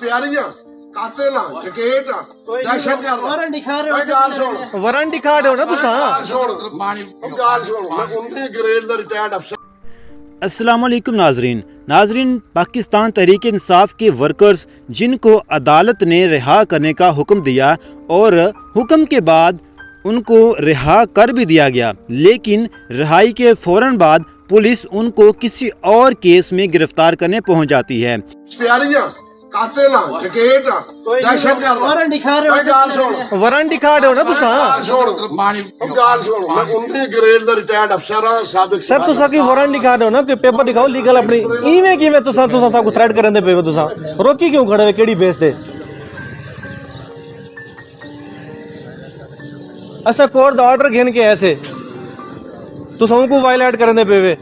ਸਪਿਆਰੀਆਂ ਕਾਤਲ ਆ ਡਕੈਟ ਆ ਦਹਿਸ਼ਤਗਰਦ ਵਾਰੰਟ ਦਿਖਾ ਰਹੇ ਹੋ ਗੱਲ ਸੁਣ वारंट दिखा रहे हो ना तुसा ਗੱਲ ਸੁਣ ਮੈਂ 19 ਗ੍ਰੇਡ ਦਾ ਰਿਟਾਇਰਡ ਅਫਸਰ अस्सलाम वालेकुम नाजरीन पाकिस्तान तहरीक इंसाफ के वर्कर्स जिनको अदालत ने रिहा करने का हुक्म दिया और हुक्म के बाद उनको रिहा कर भी दिया गया, लेकिन रिहाई के फ़ौरन बाद पुलिस उनको किसी और केस में गिरफ्तार करने पहुंच जाती है। ਸਪਿਆਰੀਆਂ ਕਾਤਲ ਆ ਡਕੈਟ ਆ ਦਹਿਸ਼ਤਗਰਦ ਵਾਰੰਟ ਦਿਖਾ ਰਹੇ ਹੋ ਗੱਲ ਸੁਣ वारंट दिखा रहे हो ना तुसा ਗੱਲ ਸੁਣ ਗੱਲ ਸੁਣ ਮੈਂ 19 ਗ੍ਰੇਡ ਦਾ ਰਿਟਾਇਰਡ ਅਫਸਰ ਆ ਸਾਬਕ सर तुसा की वारंट दिखा रहे हो ना कि पेपर दिखाओ लीगल अपनी इवें किवें तुसा तुसा सब थ्रेट करन दे पे हो तुसा रोकी क्यों खड़े हो केड़ी बेस ते ऐसा कोर्ट दा ऑर्डर घेन के ऐसे तुसा उनको वायलेट करन दे पे